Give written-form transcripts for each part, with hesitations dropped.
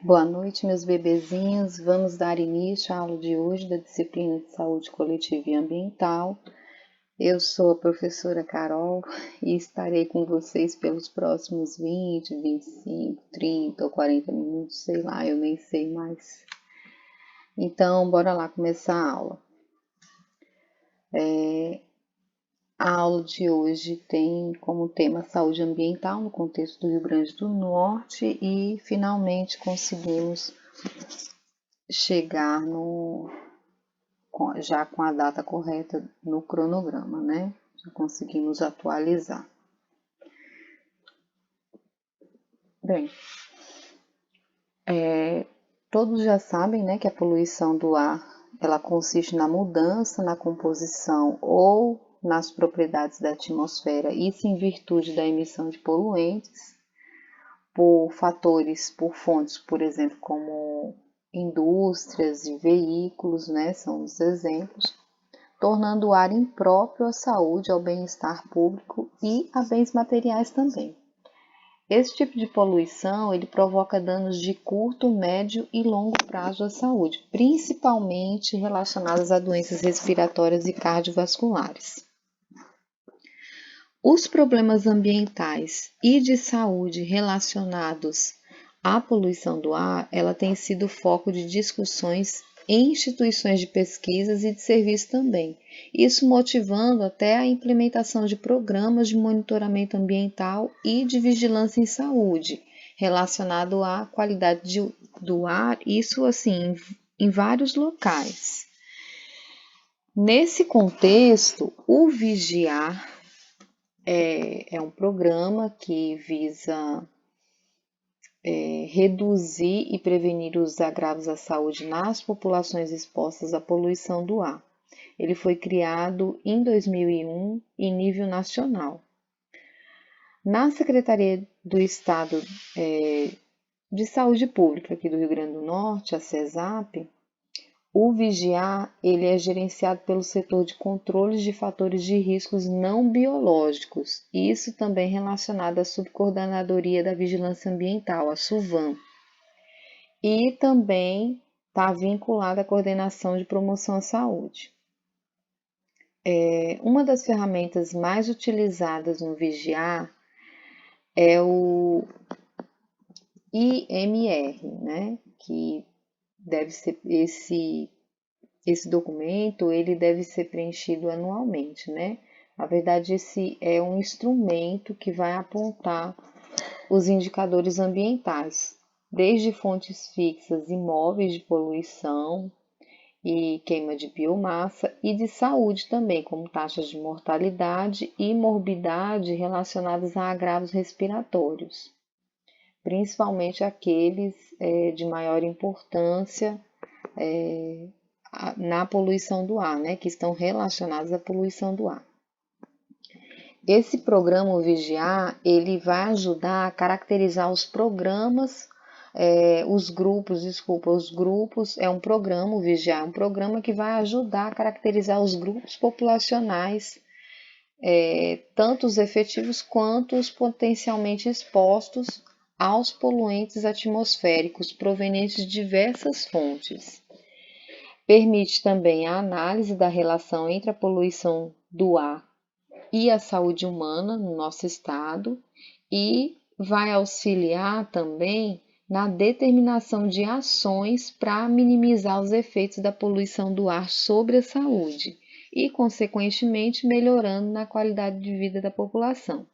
Boa noite, meus bebezinhos. Vamos dar início à aula de hoje da disciplina de Saúde Coletiva e Ambiental. Eu sou a professora Carol e estarei com vocês pelos próximos 20, 25, 30 ou 40 minutos, sei lá, eu nem sei mais. Então, bora lá começar a aula. A aula de hoje tem como tema saúde ambiental no contexto do Rio Grande do Norte e finalmente conseguimos chegar já com a data correta no cronograma, né? Já conseguimos atualizar. Bem, todos já sabem, né, que a poluição do ar, ela consiste na mudança na composição ou nas propriedades da atmosfera, isso em virtude da emissão de poluentes por fatores, por fontes, por exemplo, como indústrias e veículos, né, são os exemplos, tornando o ar impróprio à saúde, ao bem-estar público e a bens materiais também. Esse tipo de poluição ele provoca danos de curto, médio e longo prazo à saúde, principalmente relacionados a doenças respiratórias e cardiovasculares. Os problemas ambientais e de saúde relacionados à poluição do ar, ela tem sido foco de discussões em instituições de pesquisas e de serviço também. Isso motivando até a implementação de programas de monitoramento ambiental e de vigilância em saúde, relacionado à qualidade do ar, isso assim, em vários locais. Nesse contexto, o Vigiar é um programa que visa reduzir e prevenir os agravos à saúde nas populações expostas à poluição do ar. Ele foi criado em 2001 em nível nacional. Na Secretaria do Estado de Saúde Pública aqui do Rio Grande do Norte, a CESAP, o Vigiar ele é gerenciado pelo setor de controles de fatores de riscos não biológicos, isso também relacionado à Subcoordenadoria da Vigilância Ambiental, a SUVAM, e também está vinculado à Coordenação de Promoção à Saúde. Uma das ferramentas mais utilizadas no Vigiar é o IMR, né? Que deve ser esse documento ele deve ser preenchido anualmente, né? Na verdade, esse é um instrumento que vai apontar os indicadores ambientais, desde fontes fixas e móveis de poluição e queima de biomassa e de saúde também, como taxas de mortalidade e morbidade relacionadas a agravos respiratórios, principalmente aqueles de maior importância na poluição do ar, né, que estão relacionados à poluição do ar. Esse programa, o Vigiar, ele vai ajudar a caracterizar os programas, os grupos, é um programa, o Vigiar é um programa que vai ajudar a caracterizar os grupos populacionais, tanto os efetivos quanto os potencialmente expostos aos poluentes atmosféricos provenientes de diversas fontes. Permite também a análise da relação entre a poluição do ar e a saúde humana no nosso estado e vai auxiliar também na determinação de ações para minimizar os efeitos da poluição do ar sobre a saúde e, consequentemente, melhorando na qualidade de vida da população.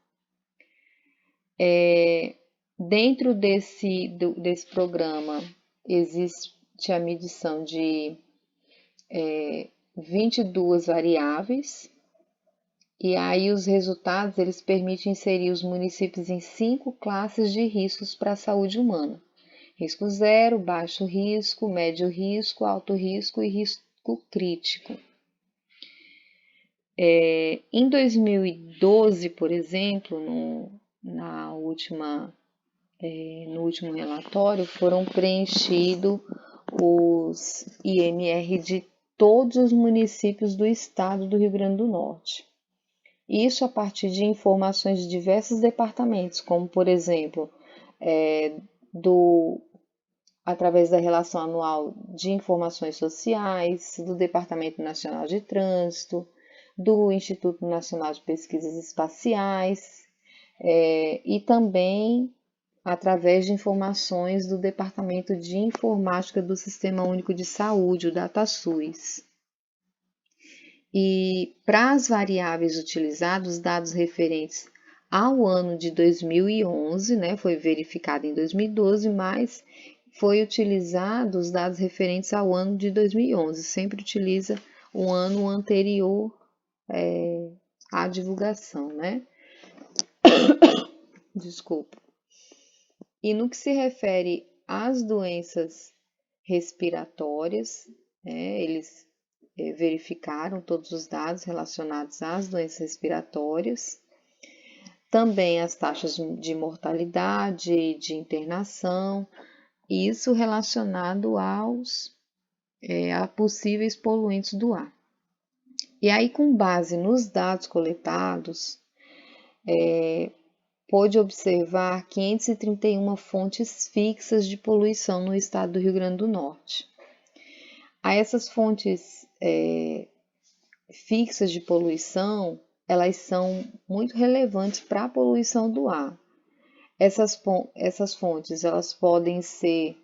Dentro desse programa existe a medição de 22 variáveis, e aí os resultados eles permitem inserir os municípios em 5 classes de riscos para a saúde humana. Risco zero, baixo risco, médio risco, alto risco e risco crítico. Em 2012, por exemplo, no último relatório, foram preenchidos os IMR de todos os municípios do estado do Rio Grande do Norte. Isso a partir de informações de diversos departamentos, como, por exemplo, através da Relação Anual de Informações Sociais, do Departamento Nacional de Trânsito, do Instituto Nacional de Pesquisas Espaciais, e também através de informações do Departamento de Informática do Sistema Único de Saúde, o DataSUS. E para as variáveis utilizadas, os dados referentes ao ano de 2011, né, foi verificado em 2012, mas foi utilizado os dados referentes ao ano de 2011, sempre utiliza o ano anterior à divulgação, né? Desculpa. E no que se refere às doenças respiratórias, eles verificaram todos os dados relacionados às doenças respiratórias, também as taxas de mortalidade, de internação, isso relacionado a possíveis poluentes do ar. E aí, com base nos dados coletados, pôde observar 531 fontes fixas de poluição no estado do Rio Grande do Norte. Aí essas fontes fixas de poluição, elas são muito relevantes para a poluição do ar. Essas fontes, elas podem ser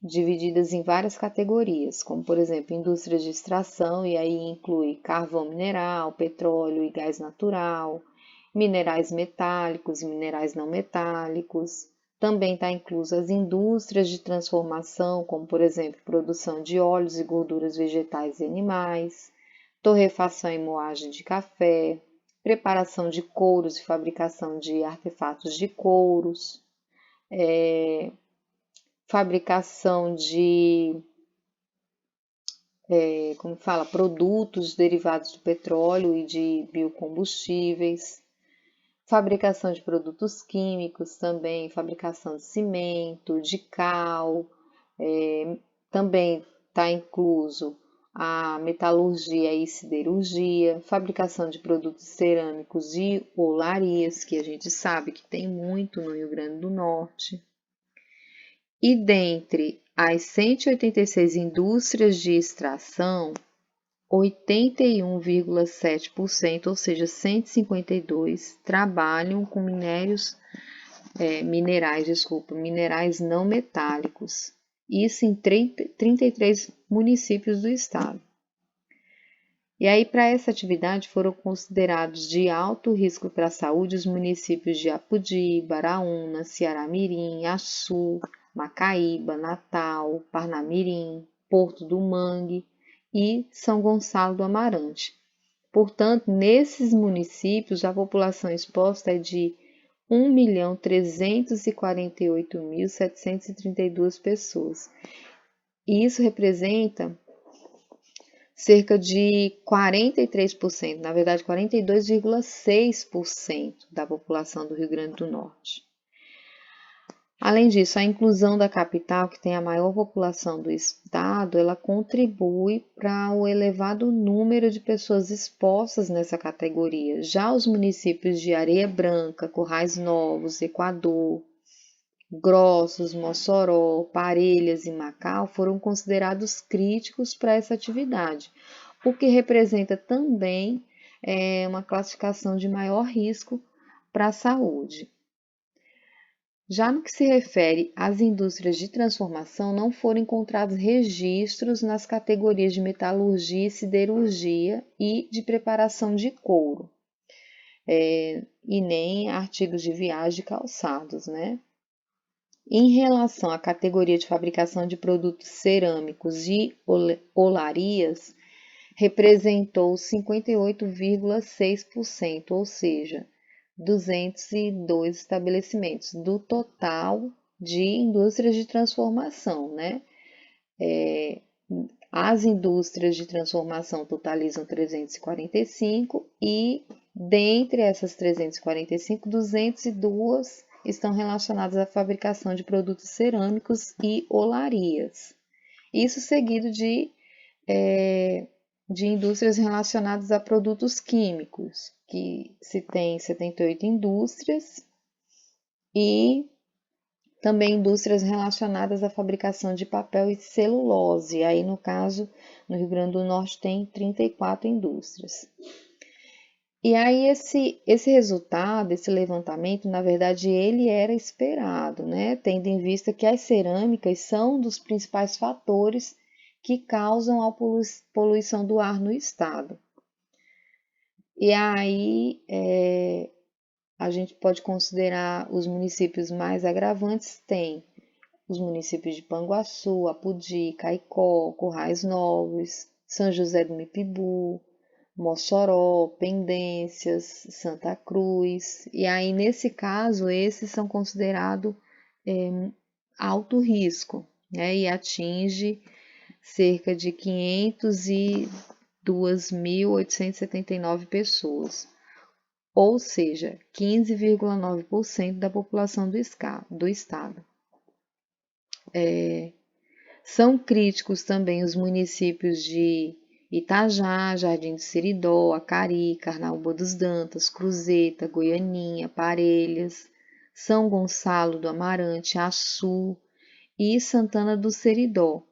divididas em várias categorias, como por exemplo, indústrias de extração, e aí inclui carvão mineral, petróleo e gás natural, minerais metálicos e minerais não metálicos. Também está incluso as indústrias de transformação, como por exemplo, produção de óleos e gorduras vegetais e animais, torrefação e moagem de café, preparação de couros e fabricação de artefatos de couros, fabricação de, produtos derivados do petróleo e de biocombustíveis, fabricação de produtos químicos também, fabricação de cimento, de cal, também está incluso a metalurgia e siderurgia, fabricação de produtos cerâmicos e olarias, que a gente sabe que tem muito no Rio Grande do Norte. E dentre as 186 indústrias de extração, 81,7%, ou seja, 152, trabalham com minerais não metálicos. Isso em 33 municípios do estado. E aí, para essa atividade, foram considerados de alto risco para a saúde os municípios de Apudi, Baraúna, Ceará-Mirim, Açu, Macaíba, Natal, Parnamirim, Porto do Mangue e São Gonçalo do Amarante. Portanto, nesses municípios, a população exposta é de 1.348.732 pessoas. E isso representa cerca de 43%, na verdade 42,6% da população do Rio Grande do Norte. Além disso, a inclusão da capital, que tem a maior população do estado, ela contribui para o elevado número de pessoas expostas nessa categoria. Já os municípios de Areia Branca, Currais Novos, Equador, Grossos, Mossoró, Parelhas e Macau foram considerados críticos para essa atividade, o que representa também uma classificação de maior risco para a saúde. Já no que se refere às indústrias de transformação, não foram encontrados registros nas categorias de metalurgia e siderurgia e de preparação de couro, e nem artigos de viagem e calçados, né? Em relação à categoria de fabricação de produtos cerâmicos e olarias, representou 58,6%, ou seja, 202 estabelecimentos do total de indústrias de transformação, né? As indústrias de transformação totalizam 345 e, dentre essas 345, 202 estão relacionadas à fabricação de produtos cerâmicos e olarias. Isso seguido de indústrias relacionadas a produtos químicos, que se tem 78 indústrias, e também indústrias relacionadas à fabricação de papel e celulose. Aí, no caso, no Rio Grande do Norte tem 34 indústrias. E aí esse resultado, esse levantamento, na verdade, ele era esperado, né? Tendo em vista que as cerâmicas são um dos principais fatores que causam a poluição do ar no estado. E aí a gente pode considerar os municípios mais agravantes, tem os municípios de Panguaçu, Apudi, Caicó, Currais Novos, São José do Mipibu, Mossoró, Pendências, Santa Cruz. E aí, nesse caso, esses são considerados alto risco, né? E atinge cerca de 502.879 pessoas, ou seja, 15,9% da população do estado. São críticos também os municípios de Itajá, Jardim do Seridó, Acari, Carnaúba dos Dantas, Cruzeta, Goianinha, Parelhas, São Gonçalo do Amarante, Açu e Santana do Seridó,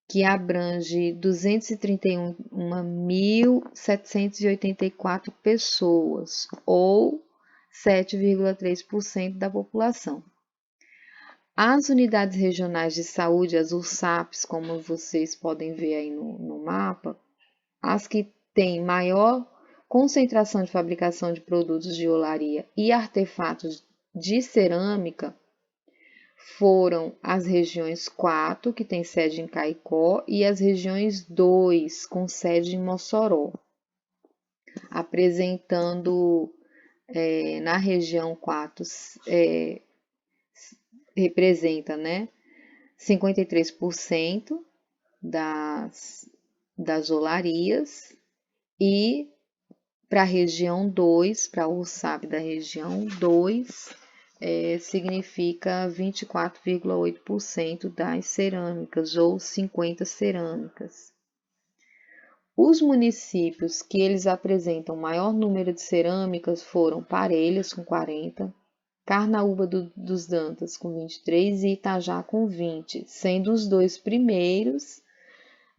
que abrange 231.784 pessoas, ou 7,3% da população. As unidades regionais de saúde, as USAPs, como vocês podem ver aí no mapa, as que têm maior concentração de fabricação de produtos de olaria e artefatos de cerâmica, foram as regiões 4, que tem sede em Caicó, e as regiões 2, com sede em Mossoró, apresentando na região 4, representa, né, 53% das olarias, e para a região 2, para a USAP da região 2, significa 24,8% das cerâmicas, ou 50 cerâmicas. Os municípios que eles apresentam maior número de cerâmicas foram Parelhas, com 40, Carnaúba dos Dantas, com 23, e Itajá, com 20, sendo os dois primeiros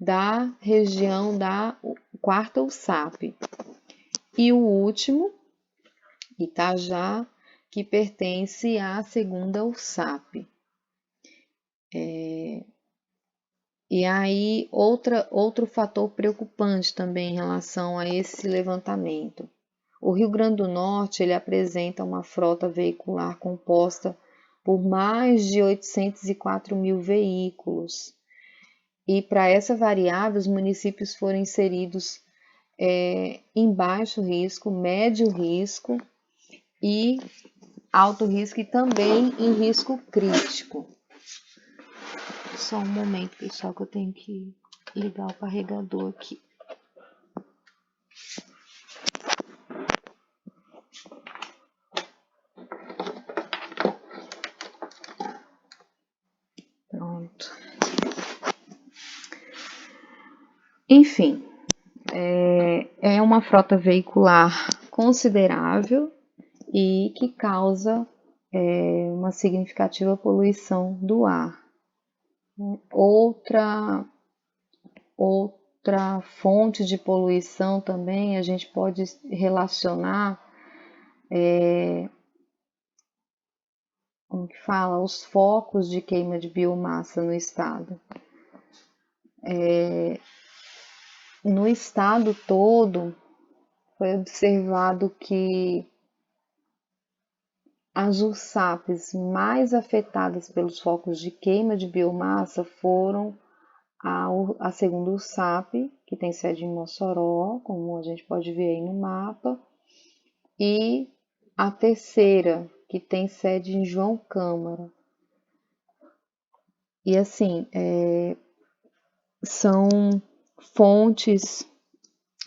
da região da quarta USAP. E o último, Itajá, que pertence à segunda USAP. E aí, outro fator preocupante também em relação a esse levantamento. O Rio Grande do Norte ele apresenta uma frota veicular composta por mais de 804 mil veículos. E para essa variável, os municípios foram inseridos em baixo risco, médio risco e alto risco, e também em risco crítico. Só um momento, pessoal, que eu tenho que ligar o carregador aqui. Pronto. Enfim, é uma frota veicular considerável e que causa uma significativa poluição do ar. Outra fonte de poluição também a gente pode relacionar como que fala, os focos de queima de biomassa no estado. No estado todo, foi observado que as USAPs mais afetadas pelos focos de queima de biomassa foram a segunda USAP, que tem sede em Mossoró, como a gente pode ver aí no mapa, e a terceira, que tem sede em João Câmara. E assim, são fontes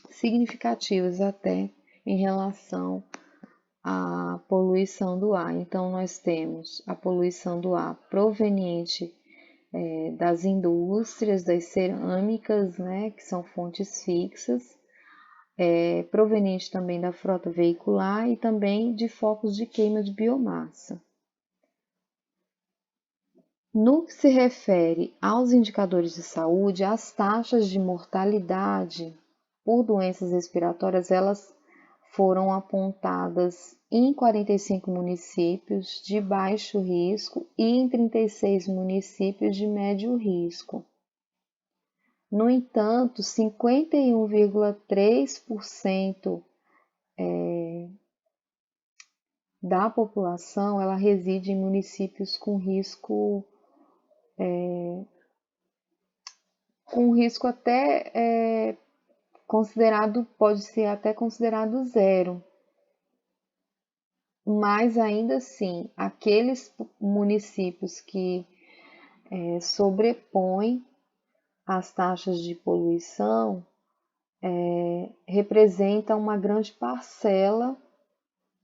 significativas até em relação à poluição do ar. Então, nós temos a poluição do ar proveniente das indústrias, das cerâmicas, né, que são fontes fixas, proveniente também da frota veicular e também de focos de queima de biomassa. No que se refere aos indicadores de saúde, as taxas de mortalidade por doenças respiratórias, elas foram apontadas em 45 municípios de baixo risco e em 36 municípios de médio risco. No entanto, 51,3% da população ela reside em municípios com risco até considerado, pode ser até considerado zero. Mas ainda assim, aqueles municípios que sobrepõem as taxas de poluição representam uma grande parcela,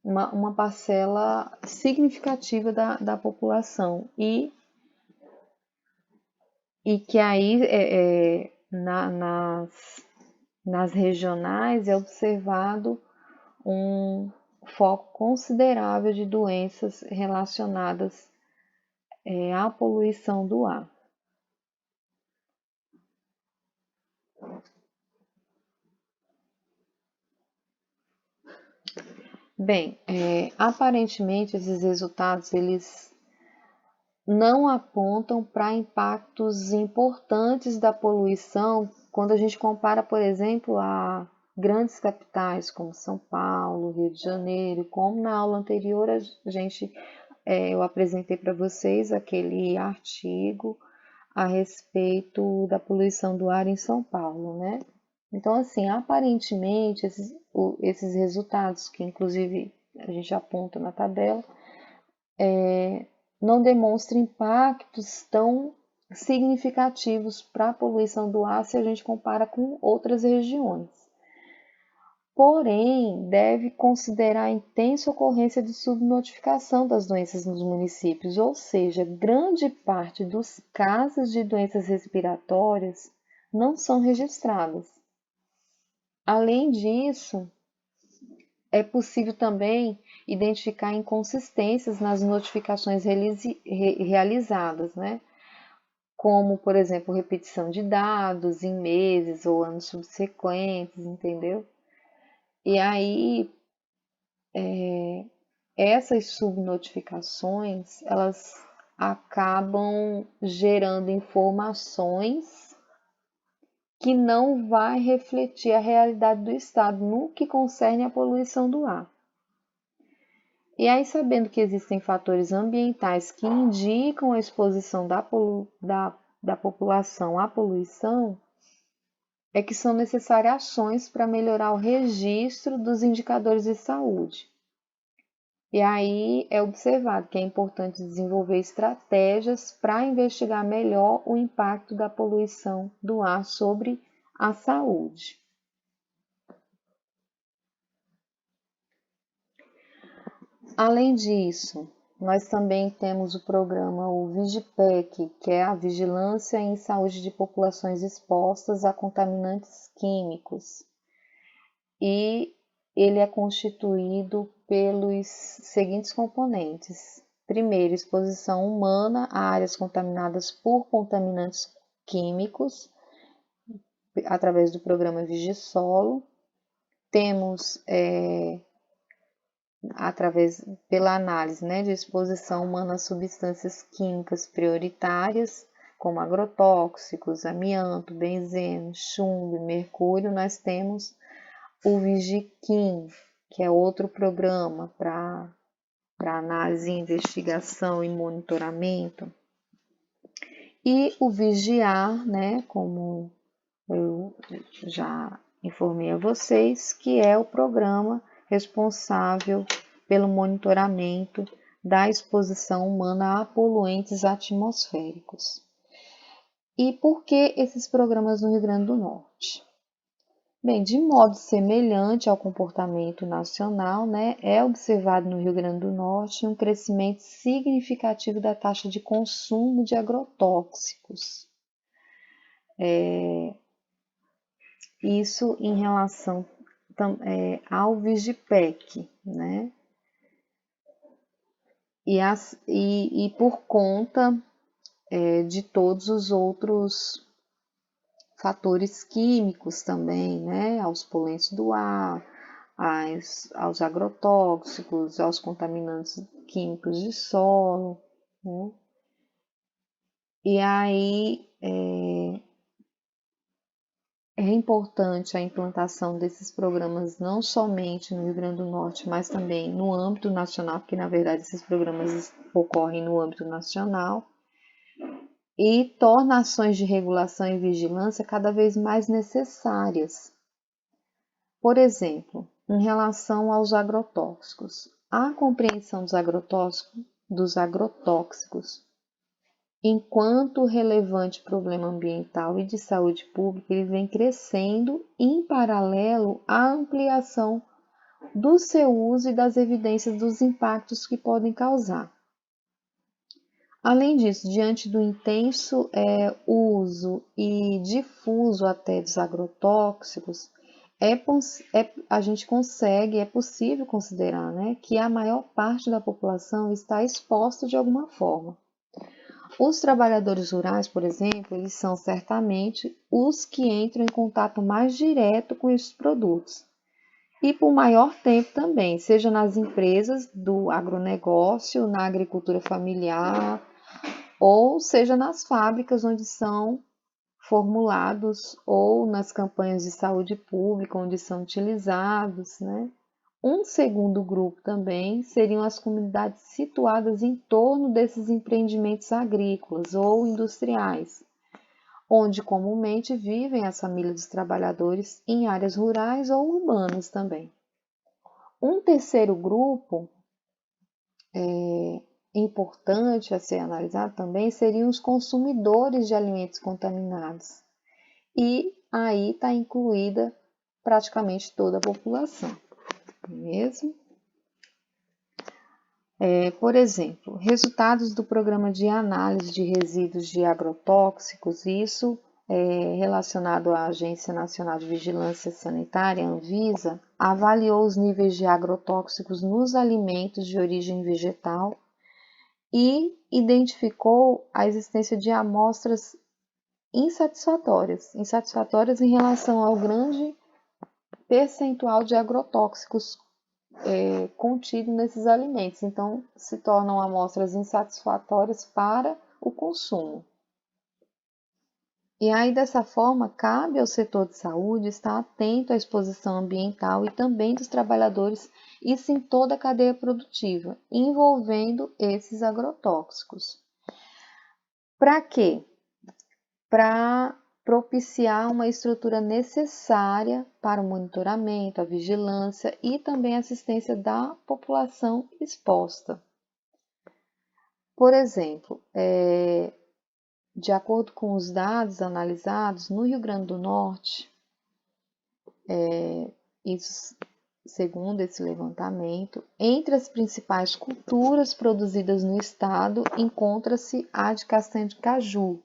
uma parcela significativa da população e que aí nas regionais é observado um foco considerável de doenças relacionadas à poluição do ar. Bem, aparentemente esses resultados eles não apontam para impactos importantes da poluição quando a gente compara, por exemplo, a grandes capitais como São Paulo, Rio de Janeiro, como na aula anterior eu apresentei para vocês aquele artigo a respeito da poluição do ar em São Paulo, né? Então, assim, aparentemente, esses resultados, que inclusive a gente aponta na tabela, não demonstram impactos tão significativos para a poluição do ar se a gente compara com outras regiões. Porém, deve considerar a intensa ocorrência de subnotificação das doenças nos municípios, ou seja, grande parte dos casos de doenças respiratórias não são registradas. Além disso, é possível também identificar inconsistências nas notificações realizadas, né? Como, por exemplo, repetição de dados em meses ou anos subsequentes, entendeu? E aí, essas subnotificações, elas acabam gerando informações que não vai refletir a realidade do estado no que concerne à poluição do ar. E aí, sabendo que existem fatores ambientais que indicam a exposição da população à poluição, é que são necessárias ações para melhorar o registro dos indicadores de saúde. E aí é observado que é importante desenvolver estratégias para investigar melhor o impacto da poluição do ar sobre a saúde. Além disso, nós também temos o programa o Vigipec, que é a Vigilância em Saúde de Populações Expostas a Contaminantes Químicos. E ele é constituído pelos seguintes componentes. Primeiro, exposição humana a áreas contaminadas por contaminantes químicos, através do programa Vigisolo. Temos pela análise, né, de exposição humana a substâncias químicas prioritárias, como agrotóxicos, amianto, benzeno, chumbo, mercúrio, nós temos o Vigiquim, que é outro programa para análise, investigação e monitoramento. E o Vigiar, né, como eu já informei a vocês, que é o programa responsável pelo monitoramento da exposição humana a poluentes atmosféricos. E por que esses programas no Rio Grande do Norte? Bem, de modo semelhante ao comportamento nacional, né, é observado no Rio Grande do Norte um crescimento significativo da taxa de consumo de agrotóxicos. Isso em relação ao Vigipec, né? E por conta de todos os outros fatores químicos também, né? Aos poluentes do ar, aos agrotóxicos, aos contaminantes químicos de solo, né? E aí é importante a implantação desses programas não somente no Rio Grande do Norte, mas também no âmbito nacional, porque na verdade esses programas ocorrem no âmbito nacional, e torna ações de regulação e vigilância cada vez mais necessárias. Por exemplo, em relação aos agrotóxicos, a compreensão dos agrotóxicos enquanto relevante problema ambiental e de saúde pública, ele vem crescendo em paralelo à ampliação do seu uso e das evidências dos impactos que podem causar. Além disso, diante do intenso uso e difuso até dos agrotóxicos, a gente é possível considerar, né, que a maior parte da população está exposta de alguma forma. Os trabalhadores rurais, por exemplo, eles são certamente os que entram em contato mais direto com esses produtos. E por maior tempo também, seja nas empresas do agronegócio, na agricultura familiar, ou seja nas fábricas onde são formulados, ou nas campanhas de saúde pública onde são utilizados, né? Um segundo grupo também seriam as comunidades situadas em torno desses empreendimentos agrícolas ou industriais, onde comumente vivem as famílias dos trabalhadores em áreas rurais ou urbanas também. Um terceiro grupo importante a ser analisado também seriam os consumidores de alimentos contaminados. E aí está incluída praticamente toda a população, mesmo? Por exemplo, resultados do programa de análise de resíduos de agrotóxicos, isso relacionado à Agência Nacional de Vigilância Sanitária, Anvisa, avaliou os níveis de agrotóxicos nos alimentos de origem vegetal e identificou a existência de amostras insatisfatórias em relação ao grande percentual de agrotóxicos contido nesses alimentos, então se tornam amostras insatisfatórias para o consumo. E aí, dessa forma, cabe ao setor de saúde estar atento à exposição ambiental e também dos trabalhadores, isso em toda a cadeia produtiva, envolvendo esses agrotóxicos. Para quê? Para propiciar uma estrutura necessária para o monitoramento, a vigilância e também a assistência da população exposta. Por exemplo, de acordo com os dados analisados, no Rio Grande do Norte, isso segundo esse levantamento, entre as principais culturas produzidas no estado encontra-se a de castanha de caju,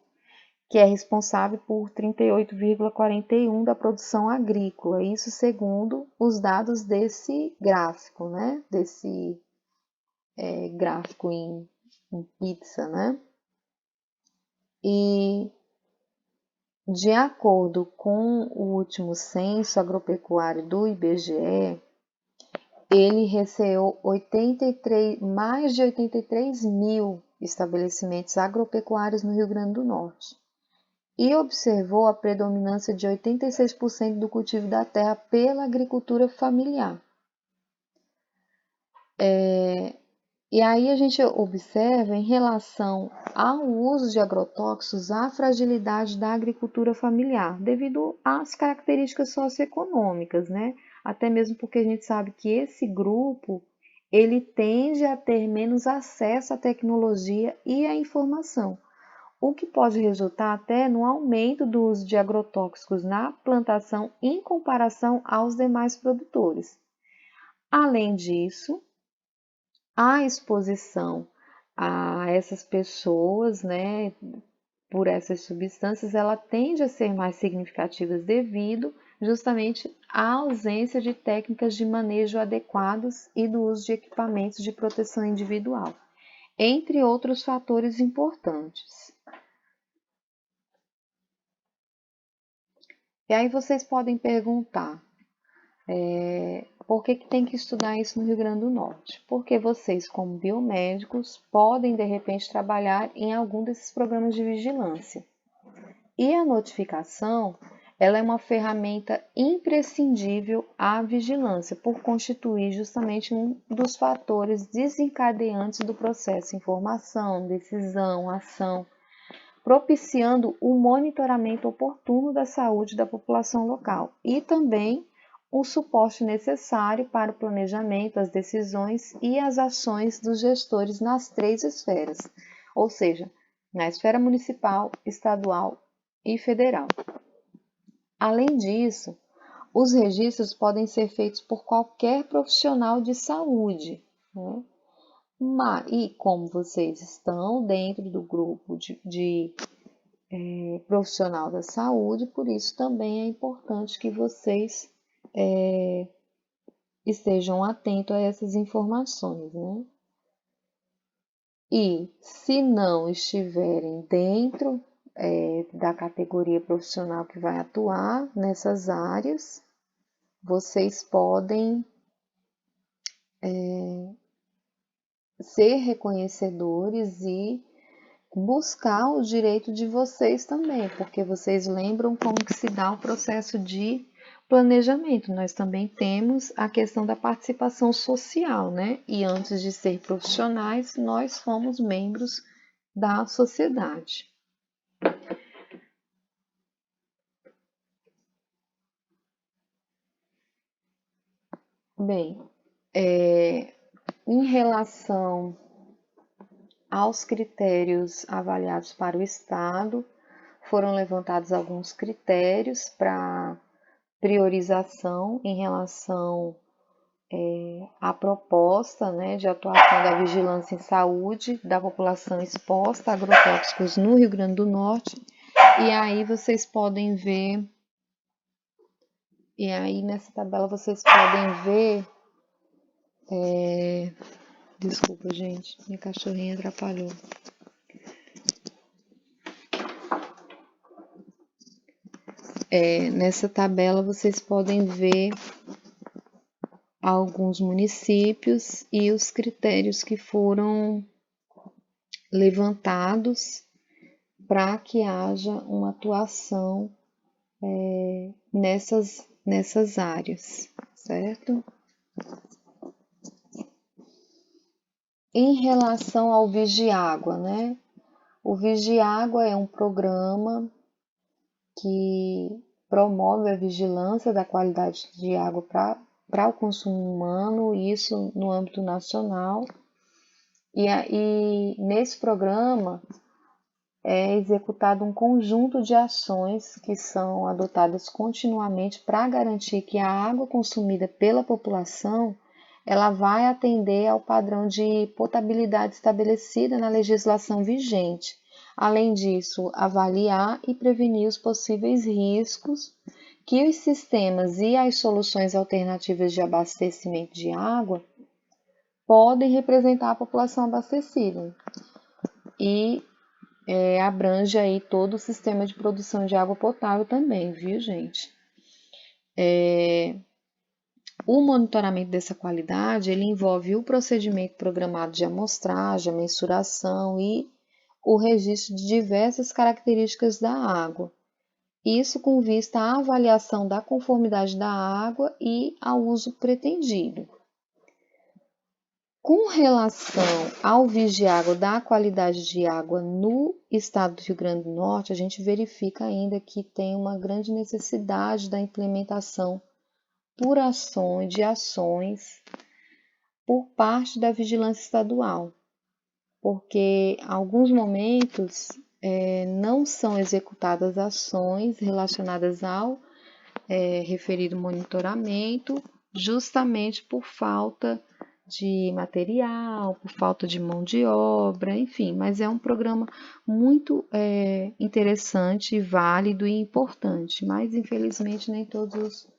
que é responsável por 38,41% da produção agrícola, isso segundo os dados desse gráfico, né? Desse gráfico em pizza, né? E de acordo com o último censo agropecuário do IBGE, ele receou mais de 83 mil estabelecimentos agropecuários no Rio Grande do Norte e observou a predominância de 86% do cultivo da terra pela agricultura familiar. E aí a gente observa, em relação ao uso de agrotóxicos, a fragilidade da agricultura familiar, devido às características socioeconômicas, né? Até mesmo porque a gente sabe que esse grupo, ele tende a ter menos acesso à tecnologia e à informação, o que pode resultar até no aumento do uso de agrotóxicos na plantação em comparação aos demais produtores. Além disso, a exposição a essas pessoas, né, por essas substâncias, ela tende a ser mais significativa devido justamente à ausência de técnicas de manejo adequadas e do uso de equipamentos de proteção individual, entre outros fatores importantes. E aí vocês podem perguntar, por que tem que estudar isso no Rio Grande do Norte? Porque vocês, como biomédicos, podem, de repente, trabalhar em algum desses programas de vigilância. E a notificação, ela é uma ferramenta imprescindível à vigilância, por constituir justamente um dos fatores desencadeantes do processo informação, decisão, ação, propiciando o monitoramento oportuno da saúde da população local e também o suporte necessário para o planejamento, as decisões e as ações dos gestores nas 3 esferas, ou seja, na esfera municipal, estadual e federal. Além disso, os registros podem ser feitos por qualquer profissional de saúde, né? E como vocês estão dentro do grupo de profissional da saúde, por isso também é importante que vocês estejam atentos a essas informações, né? E se não estiverem dentro da categoria profissional que vai atuar nessas áreas, vocês podem ser reconhecedores e buscar o direito de vocês também, porque vocês lembram como que se dá o processo de planejamento. Nós também temos a questão da participação social, né? E antes de ser profissionais, nós fomos membros da sociedade. Bem, em relação aos critérios avaliados para o Estado, foram levantados alguns critérios para priorização em relação à proposta, né, de atuação da vigilância em saúde da população exposta a agrotóxicos no Rio Grande do Norte. E aí vocês podem ver, e aí nessa tabela vocês podem ver, desculpa gente, minha cachorrinha atrapalhou. Nessa tabela vocês podem ver alguns municípios e os critérios que foram levantados para que haja uma atuação nessas áreas, certo? Em relação ao Vigiágua, né? O Vigiágua é um programa que promove a vigilância da qualidade de água para o consumo humano, isso no âmbito nacional. E nesse programa é executado um conjunto de ações que são adotadas continuamente para garantir que a água consumida pela população ela vai atender ao padrão de potabilidade estabelecida na legislação vigente. Além disso, avaliar e prevenir os possíveis riscos que os sistemas e as soluções alternativas de abastecimento de água podem representar à população abastecida. E abrange aí todo o sistema de produção de água potável também, viu, gente? O monitoramento dessa qualidade, ele envolve o procedimento programado de amostragem, a mensuração e o registro de diversas características da água. Isso com vista à avaliação da conformidade da água e ao uso pretendido. Com relação ao Vigiágua da qualidade de água no estado do Rio Grande do Norte, a gente verifica ainda que tem uma grande necessidade da implementação por ações por parte da vigilância estadual, porque em alguns momentos não são executadas ações relacionadas ao referido monitoramento, justamente por falta de material, por falta de mão de obra, enfim, mas é um programa muito interessante, válido e importante, mas infelizmente nem todos os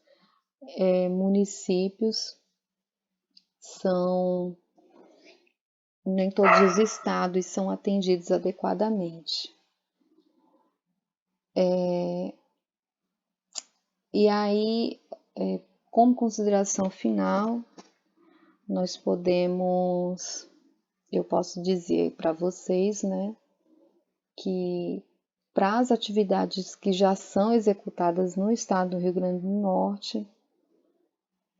municípios nem todos os estados são atendidos adequadamente. E aí, como consideração final, eu posso dizer para vocês, né, que para as atividades que já são executadas no estado do Rio Grande do Norte,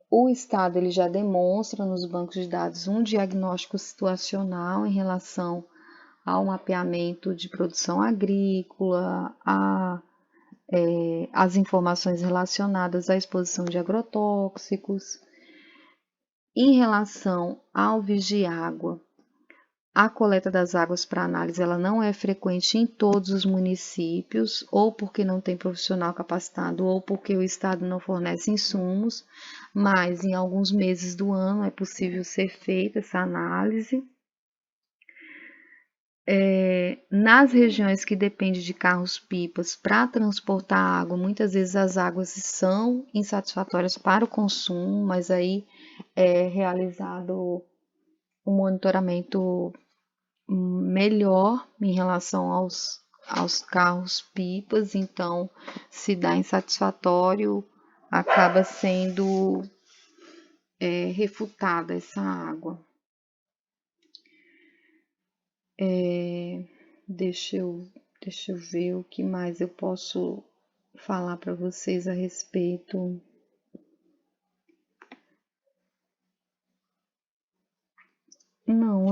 o estado ele já demonstra nos bancos de dados um diagnóstico situacional em relação ao mapeamento de produção agrícola, as informações relacionadas à exposição de agrotóxicos. Em relação ao Vigiágua, a coleta das águas para análise ela não é frequente em todos os municípios, ou porque não tem profissional capacitado, ou porque o estado não fornece insumos, mas em alguns meses do ano é possível ser feita essa análise. Nas regiões que dependem de carros-pipas para transportar água, muitas vezes as águas são insatisfatórias para o consumo, mas aí é realizado um monitoramento melhor em relação aos carros-pipas, então se dá insatisfatório, acaba sendo refutada essa água. Deixa eu ver o que mais eu posso falar para vocês a respeito. Não,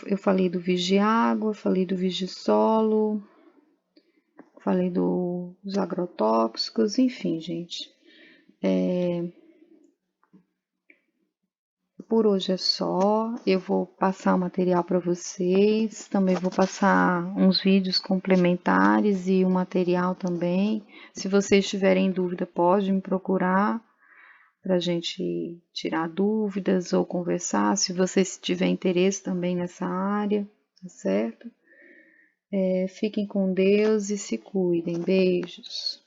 eu falei do Vigiágua, falei do Vigisolo, falei dos agrotóxicos, enfim, gente. Por hoje é só. Eu vou passar o material para vocês. Também vou passar uns vídeos complementares e o material também. Se vocês tiverem dúvida, pode me procurar para a gente tirar dúvidas ou conversar. Se vocês tiverem interesse também nessa área, tá certo? Fiquem com Deus e se cuidem. Beijos.